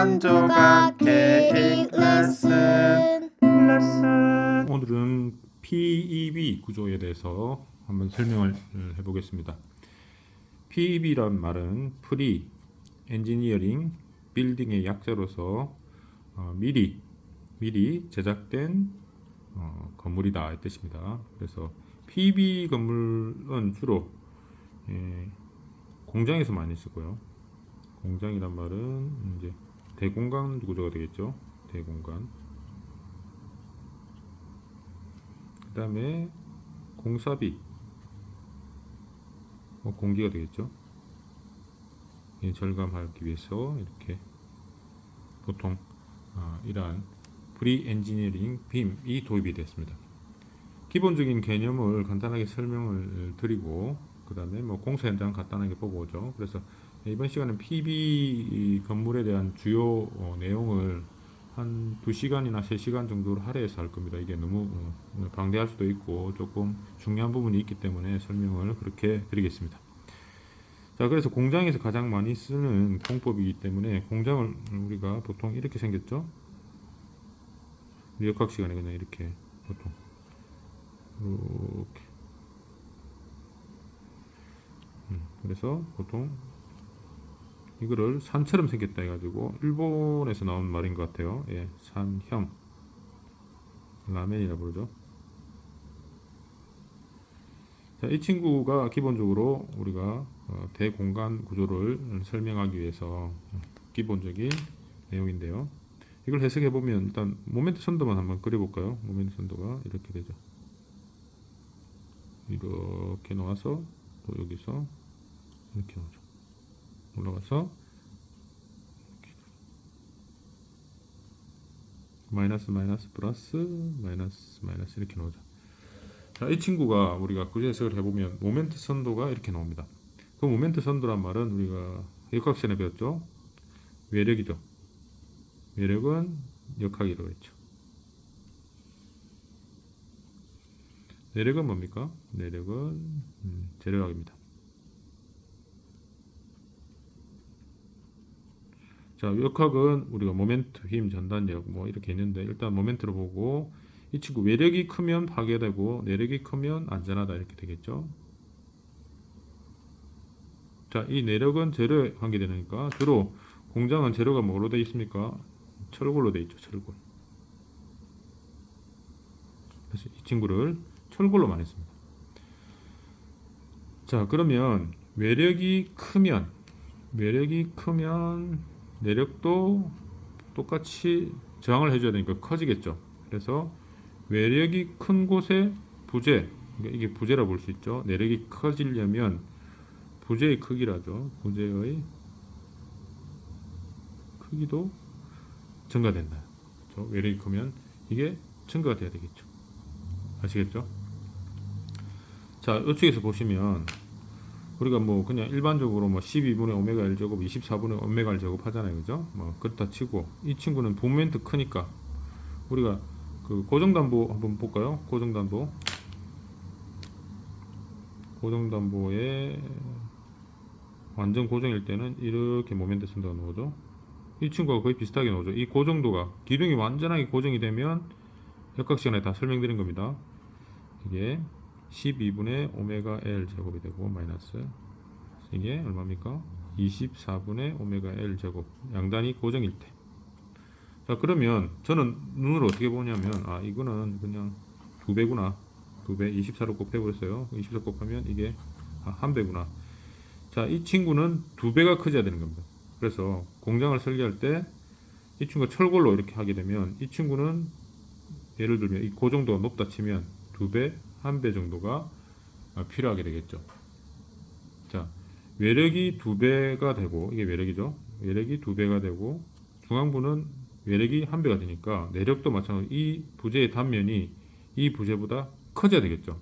한 조각 케이크 레슨. 오늘은 PEB 구조에 대해서 한번 설명을 해보겠습니다. PEB란 말은 프리 엔지니어링 빌딩의 약자로서 미리 제작된 건물이다 이 뜻입니다. 그래서 PEB 건물은 주로 공장에서 많이 쓰고요. 공장이란 말은 이제 대공간 구조가 되겠죠. 대공간. 그 다음에 공사비, 공기가 되겠죠. 절감하기 위해서 이렇게 보통 이러한 프리 엔지니어링 빔이 도입이 됐습니다. 기본적인 개념을 간단하게 설명을 드리고 그 다음에 공사 현장 간단하게 보고 오죠. 그래서 이번 시간은 PB 건물에 대한 주요 내용을 한 2시간이나 3시간 정도로 할애해서 할 겁니다. 이게 너무 방대할 수도 있고 조금 중요한 부분이 있기 때문에 설명을 그렇게 드리겠습니다. 자, 그래서 공장에서 가장 많이 쓰는 공법이기 때문에 공장을 우리가 보통 이렇게 생겼죠. 역학 시간에 그냥 이렇게 보통 이렇게 그래서 보통 이거를 산처럼 생겼다 해가지고 일본에서 나온 말인 것 같아요. 예, 산형 라멘이라 부르죠. 자, 이 친구가 기본적으로 우리가 대공간 구조를 설명하기 위해서 기본적인 내용인데요. 이걸 해석해 보면 일단 모멘트 선도만 한번 그려볼까요? 모멘트 선도가 이렇게 되죠. 이렇게 나와서 또 여기서 이렇게 나오죠. 올라가서 마이너스 마이너스 플러스 마이너스 마이너스 이렇게 나오죠. 자, 이 친구가 우리가 구조 해석을 해보면 모멘트 선도가 이렇게 나옵니다. 그 모멘트 선도란 말은 우리가 역학 시간에 배웠죠. 외력이죠. 외력은 역학이라고 했죠. 내력은 뭡니까? 내력은 재력학입니다. 자, 역학은 우리가 모멘트, 힘, 전단력 이렇게 있는데 일단 모멘트로 보고 이 친구 외력이 크면 파괴되고 내력이 크면 안전하다 이렇게 되겠죠. 자, 이 내력은 재료에 관계되니까 주로 공장은 재료가 뭐로 되어 있습니까? 철골로 되어 있죠. 철골. 그래서 이 친구를 철골로만 했습니다. 자, 그러면 외력이 크면 내력도 똑같이 저항을 해줘야 되니까 커지겠죠. 그래서 외력이 큰 곳에 부재, 그러니까 이게 부재라 볼 수 있죠. 내력이 커지려면 부재의 크기라죠. 부재의 크기도 증가된다. 그렇죠? 외력이 크면 이게 증가가 돼야 되겠죠. 아시겠죠? 자, 이쪽에서 보시면 우리가 그냥 일반적으로 12분의 오메가 L 제곱, 24분의 오메가 L 제곱 하잖아요. 그죠? 그렇다 치고 이 친구는 모멘트 크니까 우리가 그 고정담보 한번 볼까요? 고정담보에 완전 고정일 때는 이렇게 모멘트 선도가 나오죠. 이 친구가 거의 비슷하게 나오죠. 이 고정도가 기둥이 완전하게 고정이 되면 역학 시간에 다 설명드린 겁니다. 이게 12분의 오메가 L 제곱이 되고 마이너스 이게 얼마입니까? 24분의 오메가 L 제곱 양단이 고정일 때. 자, 그러면 저는 눈으로 어떻게 보냐면 이거는 그냥 2배구나. 2배 24로 곱해버렸어요. 24 곱하면 이게 1배구나. 자, 이 친구는 2배가 커져야 되는 겁니다. 그래서 공장을 설계할 때 이 친구가 철골로 이렇게 하게 되면 이 친구는 예를 들면 이 고정도가 높다 치면 2배, 1배 정도가 필요하게 되겠죠. 자, 외력이 2배가 되고 이게 외력이죠. 외력이 2배가 되고 중앙부는 외력이 1배가 되니까 내력도 마찬가지로 이 부재의 단면이 이 부재보다 커져야 되겠죠.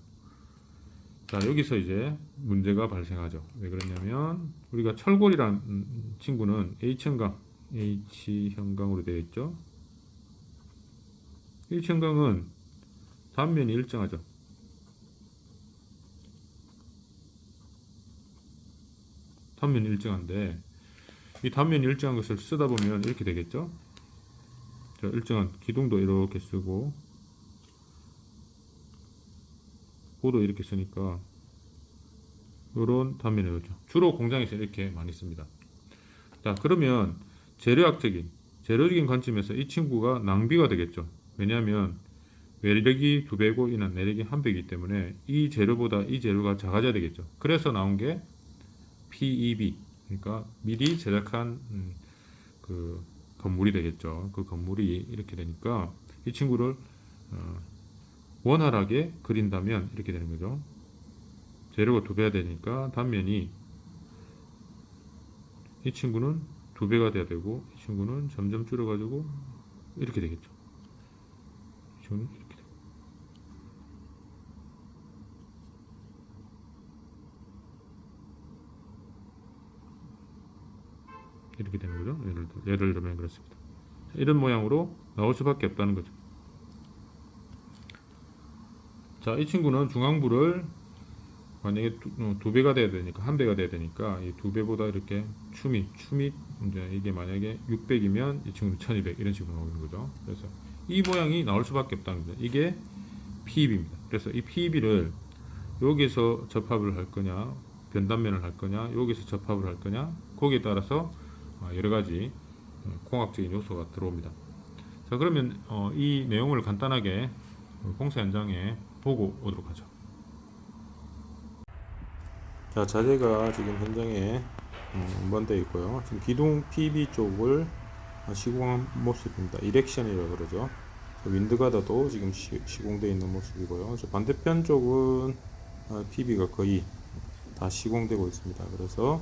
자, 여기서 이제 문제가 발생하죠. 왜 그러냐면 우리가 철골이란 친구는 H형광으로 되어 있죠. H형광은 단면이 일정하죠. 단면이 일정한데 이 단면이 일정한 것을 쓰다 보면 이렇게 되겠죠. 자, 일정한 기둥도 이렇게 쓰고 보도 이렇게 쓰니까 이런 단면이 오죠. 주로 공장에서 이렇게 많이 씁니다. 자, 그러면 재료적인 관점에서 이 친구가 낭비가 되겠죠. 왜냐하면 외력이 2배고 이는 내력이 1배이기 때문에 이 재료보다 이 재료가 작아져야 되겠죠. 그래서 나온 게 PEB, 그러니까 미리 제작한 그 건물이 되겠죠. 그 건물이 이렇게 되니까 이 친구를 원활하게 그린다면 이렇게 되는 거죠. 재료가 2배가 되니까 단면이 이 친구는 2배가 돼야 되고 이 친구는 점점 줄어가지고 이렇게 되겠죠. 이 친구는 이렇게 되고. 이렇게 되는 거죠. 예를 들면 그렇습니다. 이런 모양으로 나올 수밖에 없다는 거죠. 자, 이 친구는 중앙부를 만약에 2배가 돼야 되니까 1배가 돼야 되니까 이 2배보다 이렇게 춤이 이제 이게 만약에 600이면 이 친구는 1200 이런 식으로 나오는 거죠. 그래서 이 모양이 나올 수밖에 없다는 거죠. 이게 PEB입니다. 그래서 이 PEB를 여기서 접합을 할 거냐, 변단면을 할 거냐, 여기서 접합을 할 거냐, 거기에 따라서 여러 가지 공학적인 요소가 들어옵니다. 자, 그러면 이 내용을 간단하게 공사 현장에 보고 오도록 하죠. 자, 자재가 지금 현장에 운반되어 있고요. 지금 기둥 PB 쪽을 시공한 모습입니다. 이렉션이라고 그러죠. 윈드가더도 지금 시공되어 있는 모습이고요. 반대편 쪽은 PB가 거의 다 시공되고 있습니다. 그래서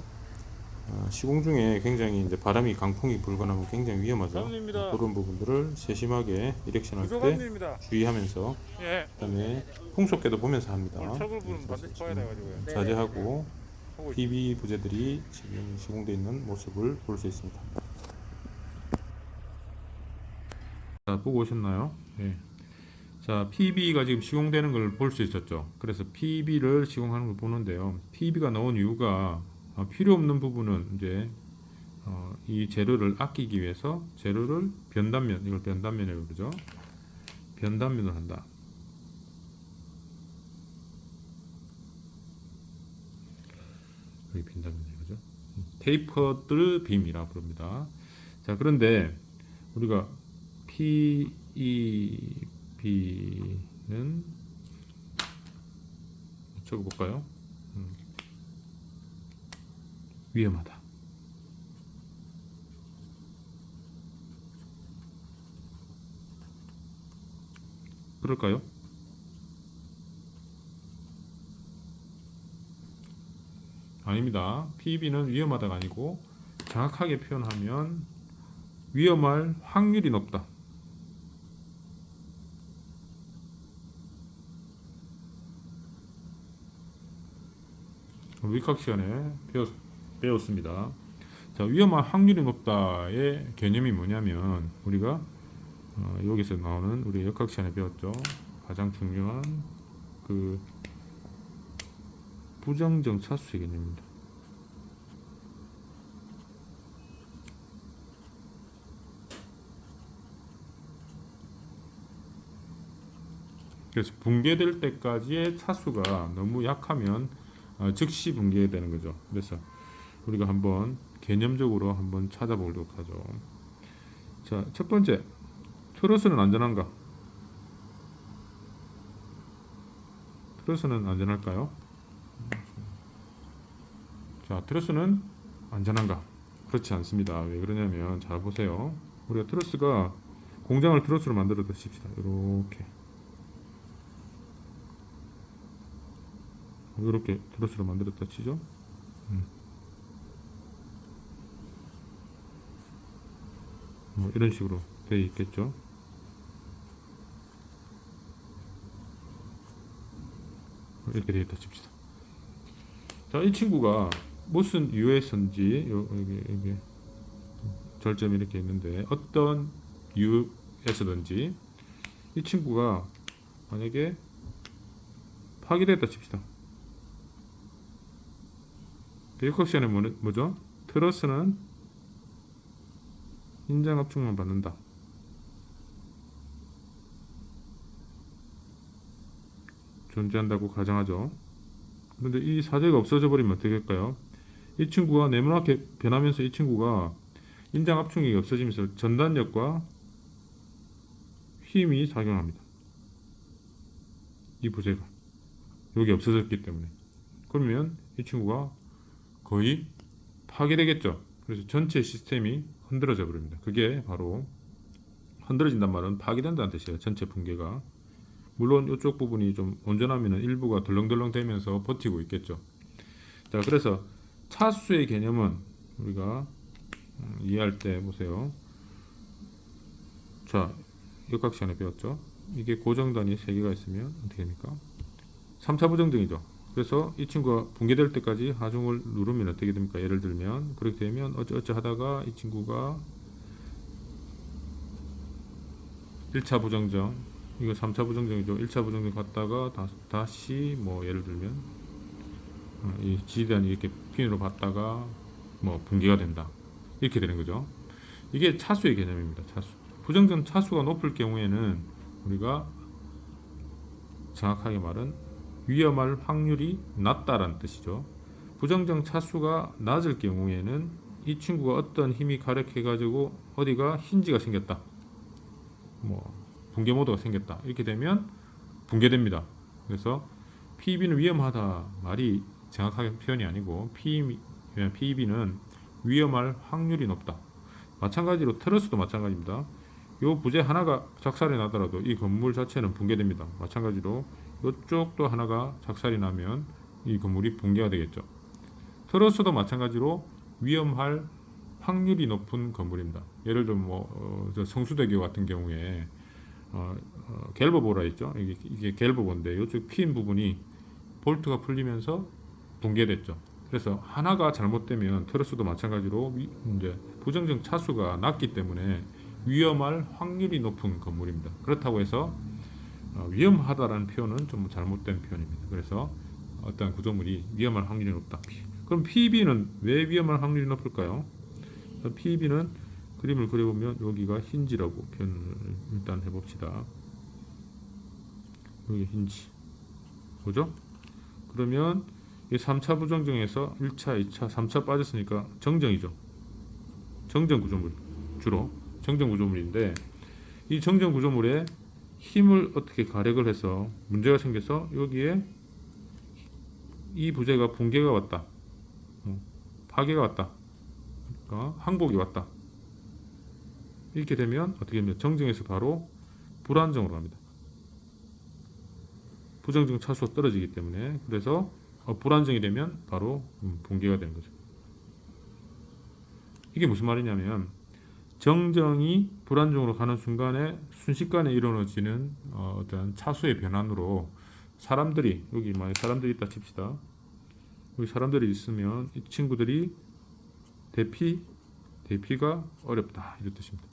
시공 중에 굉장히 이제 바람이 강풍이 불거나 하면 굉장히 위험하죠. 감사합니다. 그런 부분들을 세심하게 이렉션 할 때 유소감입니다. 주의하면서 예. 그다음에 풍속계도 보면서 합니다. 오늘 철불 부분 반드시 봐야 돼가지고요. 자재하고 보고 있습니다. PB 부재들이 지금 시공되어 있는 모습을 볼 수 있습니다. 자, 보고 오셨나요? 예. 자, PB가 지금 시공되는 걸 볼 수 있었죠. 그래서 PB를 시공하는 걸 보는데요. PB가 나온 이유가 필요 없는 부분은 이제 이 재료를 아끼기 위해서 재료를 변단면, 이걸 변단면이라고 그러죠. 변단면을 한다. 여기 변단면이죠. 테이퍼드 빔이라고 부릅니다. 자, 그런데 우리가 PEB는 적어볼까요? 위험하다. 그럴까요? 아닙니다. PEB는 위험하다가 아니고 정확하게 표현하면 위험할 확률이 높다. 위각 시간에 배웠습니다. 자, 위험할 확률이 높다의 개념이 뭐냐면 우리가 여기서 나오는 우리 역학 시간에 배웠죠. 가장 중요한 그 부정적 차수의 개념입니다. 그래서 붕괴될 때까지의 차수가 너무 약하면 즉시 붕괴되는 거죠. 그래서 우리가 한번 개념적으로 한번 찾아보도록 하죠. 자, 첫 번째, 트러스는 안전한가? 트러스는 안전할까요? 자, 트러스는 안전한가? 그렇지 않습니다. 왜 그러냐면 잘 보세요. 우리가 트러스가 공장을 트러스로 만들어 둡시다. 이렇게 트러스로 만들었다 치죠. 뭐 이런 식으로 되어 있겠죠. 이렇게 되어 있다 칩시다. 자, 이 친구가 무슨 이유에서인지 여기 절점이 이렇게 있는데 어떤 이유에서든지 이 친구가 만약에 파괴됐다 칩시다. 역학시간에 뭐죠? 트러스는 인장 압축만 받는다. 존재한다고 가정하죠. 그런데 이 사제가 없어져 버리면 어떻게 될까요? 이 친구가 네모나게 변하면서 이 친구가 인장 압축력이 없어지면서 전단력과 힘이 작용합니다. 이 부재가 여기 없어졌기 때문에. 그러면 이 친구가 거의 파괴되겠죠. 그래서 전체 시스템이 흔들어져 버립니다. 그게 바로 흔들어진단 말은 파괴된다는 뜻이에요. 전체 붕괴가. 물론 이쪽 부분이 좀 온전하면 일부가 덜렁덜렁 되면서 버티고 있겠죠. 자, 그래서 차수의 개념은 우리가 이해할 때 보세요. 자, 역학 시간에 배웠죠. 이게 고정단위 3개가 있으면 어떻게 됩니까? 3차 부정등이죠. 그래서 이 친구가 붕괴될 때까지 하중을 누르면 어떻게 됩니까? 예를 들면 그렇게 되면 어쩌어쩌 하다가 이 친구가 1차 부정정, 이거 3차 부정정이죠. 1차 부정정 갔다가 다시 뭐 예를 들면 이 지단이 이렇게 핀으로 봤다가 뭐 붕괴가 된다. 이렇게 되는 거죠. 이게 차수의 개념입니다. 차수. 부정정 차수가 높을 경우에는 우리가 정확하게 말은 위험할 확률이 낮다라는 뜻이죠. 부정정 차수가 낮을 경우에는 이 친구가 어떤 힘이 가력해 가지고 어디가 힌지가 생겼다. 뭐 붕괴 모드가 생겼다. 이렇게 되면 붕괴됩니다. 그래서 PEB는 위험하다 말이 정확하게 표현이 아니고 PEB는 위험할 확률이 높다. 마찬가지로 트러스도 마찬가지입니다. 요 부재 하나가 작살이 나더라도 이 건물 자체는 붕괴됩니다. 마찬가지로 이쪽도 하나가 작살이 나면 이 건물이 붕괴가 되겠죠. 트러스도 마찬가지로 위험할 확률이 높은 건물입니다. 예를 들면 저 성수대교 같은 경우에 갤버보라 있죠. 이게 갤버보인데 이쪽 핀 부분이 볼트가 풀리면서 붕괴됐죠. 그래서 하나가 잘못되면 트러스도 마찬가지로 이제 부정정 차수가 낮기 때문에 위험할 확률이 높은 건물입니다. 그렇다고 해서 위험하다라는 표현은 좀 잘못된 표현입니다. 그래서 어떤 구조물이 위험할 확률이 높다. 그럼 PEB는 왜 위험할 확률이 높을까요? PEB는 그림을 그려보면 여기가 힌지라고 표현을 일단 해봅시다. 여기 힌지. 그죠? 그러면 이 3차 부정정에서 1차, 2차, 3차 빠졌으니까 정정이죠. 정정 구조물. 주로 정정 구조물인데 이 정정 구조물에 힘을 어떻게 가력을 해서 문제가 생겨서 여기에 이 부재가 붕괴가 왔다. 파괴가 왔다. 그러니까 항복이 왔다. 이렇게 되면 어떻게 됩니까? 정정에서 바로 불안정으로 갑니다. 부정정 차수가 떨어지기 때문에 그래서 불안정이 되면 바로 붕괴가 되는 거죠. 이게 무슨 말이냐면 정정이 불안정으로 가는 순간에 순식간에 일어나지는 어떤 차수의 변환으로 사람들이 여기 만약 사람들이 있다 칩시다. 여기 사람들이 있으면 이 친구들이 대피가 어렵다 이런 뜻입니다.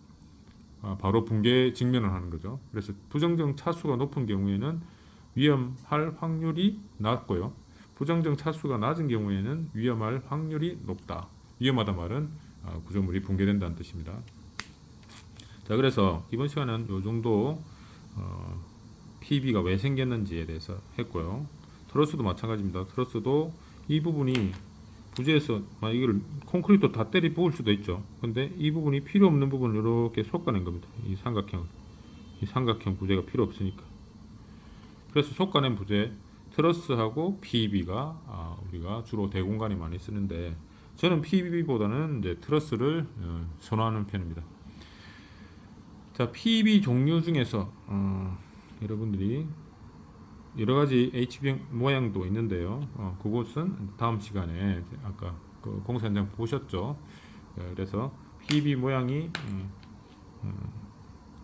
바로 붕괴 직면을 하는 거죠. 그래서 부정정 차수가 높은 경우에는 위험할 확률이 낮고요. 부정정 차수가 낮은 경우에는 위험할 확률이 높다. 위험하다 말은 구조물이 붕괴된다는 뜻입니다. 자, 그래서 이번 시간은 이 정도 PEB가 왜 생겼는지에 대해서 했고요. 트러스도 마찬가지입니다. 트러스도 이 부분이 부재에서 이걸 콘크리트로 다 때리 부을 수도 있죠. 근데 이 부분이 필요 없는 부분을 이렇게 솎아낸 겁니다. 이 삼각형 부재가 필요 없으니까. 그래서 솎아낸 부재 트러스하고 PEB가 우리가 주로 대공간에 많이 쓰는데 저는 PEB보다는 이제 트러스를 선호하는 편입니다. 자, PEB 종류 중에서 여러분들이 여러 가지 H형 모양도 있는데요. 그것은 다음 시간에 아까 그 공사 현장 보셨죠? 그래서 PEB 모양이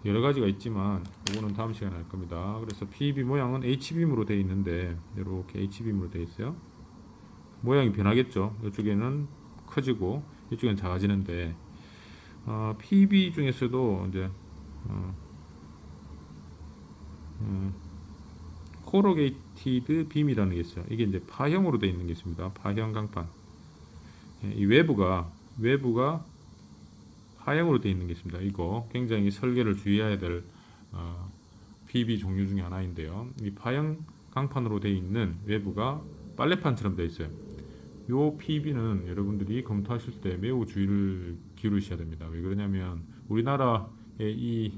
여러 가지가 있지만 그거는 다음 시간에 할 겁니다. 그래서 PEB 모양은 H빔으로 되어 있는데 이렇게 H빔으로 되어 있어요. 모양이 변하겠죠. 이쪽에는 커지고 이쪽에는 작아지는데 PEB 중에서도 이제 코로게이티드 빔이라는 게 있어요. 이게 이제 파형으로 되어 있는 게 있습니다. 파형 강판. 이 외부가 하향으로 되어 있는 게 있습니다. 이거 굉장히 설계를 주의해야 될 PB 종류 중에 하나인데요. 이 파형 강판으로 되어 있는 외부가 빨래판처럼 되어 있어요. 요 PB는 여러분들이 검토하실 때 매우 주의를 기울이셔야 됩니다. 왜 그러냐면 우리나라의 이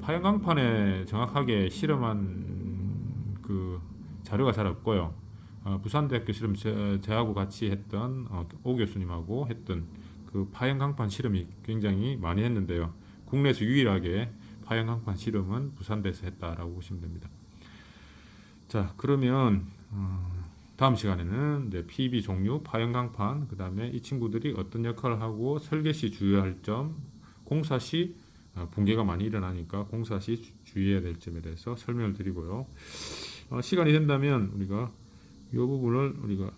파형 강판에 정확하게 실험한 그 자료가 잘 없고요. 부산대학교 실험 저하고 같이 했던 오 교수님하고 했던 그 파형 강판 실험이 굉장히 많이 했는데요. 국내에서 유일하게 파형 강판 실험은 부산대에서 했다라고 보시면 됩니다. 자, 그러면 다음 시간에는 이제 PB 종류, 파형 강판, 그 다음에 이 친구들이 어떤 역할을 하고 설계 시 주의할 점, 공사 시 붕괴가 많이 일어나니까 공사 시 주의해야 될 점에 대해서 설명을 드리고요. 시간이 된다면 우리가 이 부분을 우리가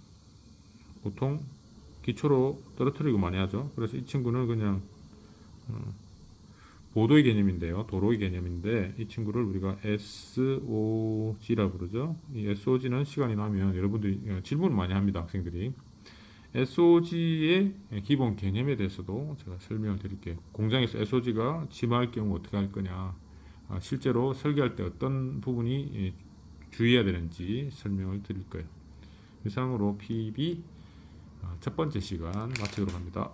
보통 기초로 떨어뜨리고 많이 하죠. 그래서 이 친구는 그냥 보도의 개념인데요. 도로의 개념인데 이 친구를 우리가 SOG라고 부르죠. 이 SOG는 시간이 나면 여러분들이 질문을 많이 합니다. 학생들이. SOG의 기본 개념에 대해서도 제가 설명을 드릴게요. 공장에서 SOG가 침해할 경우 어떻게 할 거냐, 실제로 설계할 때 어떤 부분이 주의해야 되는지 설명을 드릴 거예요. 이상으로 PB 첫 번째 시간 마치도록 합니다.